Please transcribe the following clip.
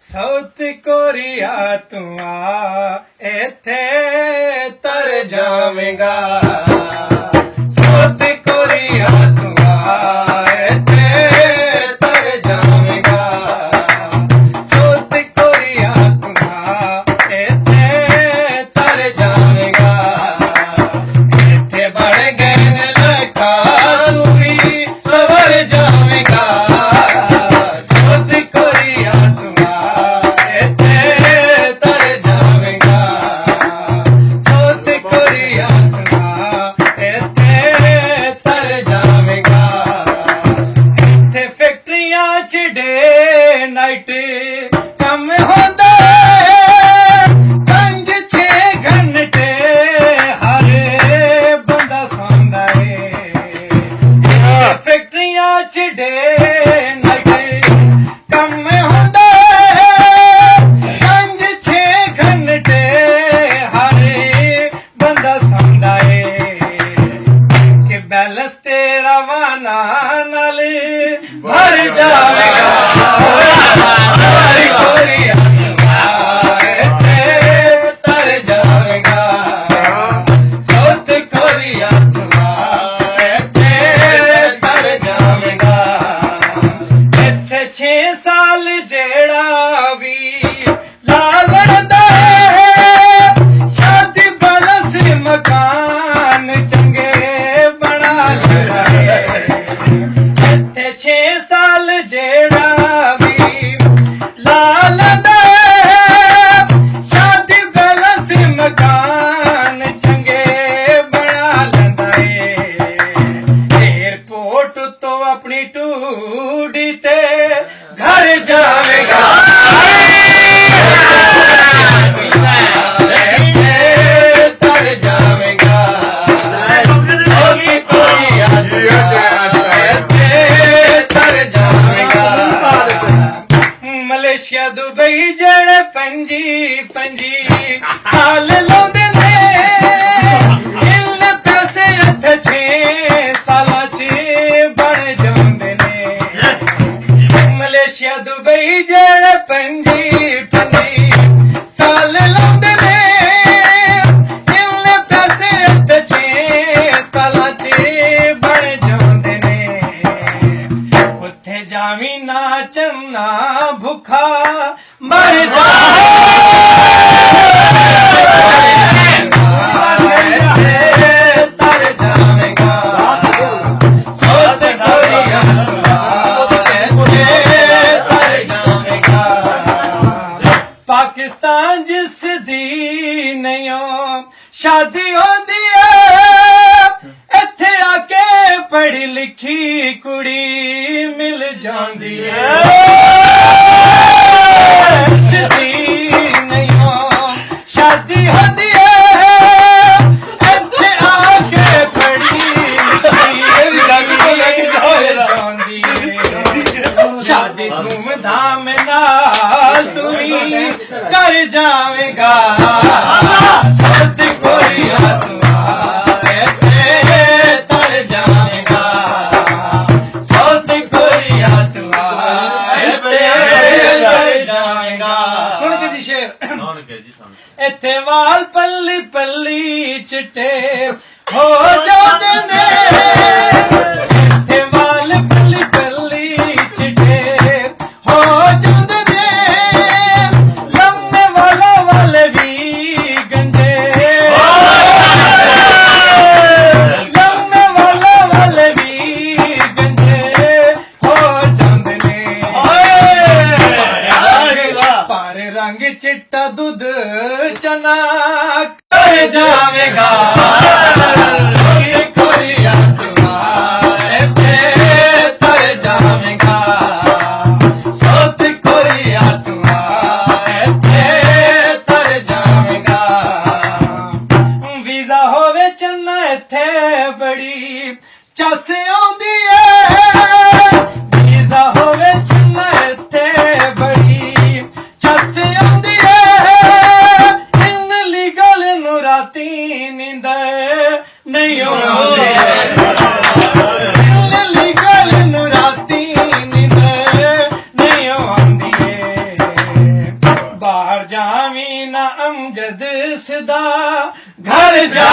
south Korea तू आ इत्थे तर जावेगा साउथ कोरिया तू आ इत्थे तर जावेगा साउथ कोरिया तू आ इत्थे तर जावेगा इत्थे बड़ गए लखा तू भी सवर जावेगा साउथ कोरिया तू डे नाइट कम होंदा पंज छे घंटे हर बंदा सौंदा है फैक्ट्रियां च डे नाइट कम होंदा पंज छे घंटे हर बंदा सौंदा है कि बैलेंस तेरा वाना नाल भर जावेगा जेड़ा भी लालदा है शादी बलस मकान चंगे बना लेदा है इत्थे 6 साल जेड़ा भी लालदा है शादी बलस मकान चंगे बना लेदा है एयरपोर्ट तो अपनी टूडी ते घर जावेगा तर जावेगा तर जावेगा मलेशिया दुबई जड़े पंजी साल लाउंदे ने इन पैसे अठ 6 सालां च बन जांदे ने मलेशिया दुबई जड़े पंजी साल लाउंदे ने इन पैसे अठ 6 सालां च बन जांदे ने उत्थे जावी ना चन्ना भुखा मर जाए पाकिस्तान जिस दी नहीं शादी होंदी है इत्थे आके पढ़ी लिखी कुड़ी मिल जांदी है जिस दी नहीं शादी होंदी है इत्थे आके पढ़ी लिखी मिल जांदी है शादी धूमधाम नाल तुरी कर जावेगा साउथ कोरिया तू इत्थे तर जावेगा साउथ कोरिया तू इत्थे तर जावेगा सुन के जी शेर इत्थे वाल पल्ली पल्ली चिट्टे हो जाते ने इत्थे वाल पल्ली पल्ली चिट्टे हो जाते रंग चिट्टा दूध चना कर जावेगा साउथ कोरिया तू इत्थे तर जावेगा साउथ कोरिया तू इत्थे तर जावेगा वीजा होवे चलना इत्थे बड़ी चस आउंदी है वीजा होवे चलना इत्थे बड़ी चस आउंदी है इन लीगल नु राती नींदर जावी ना अमजद सदा घर जा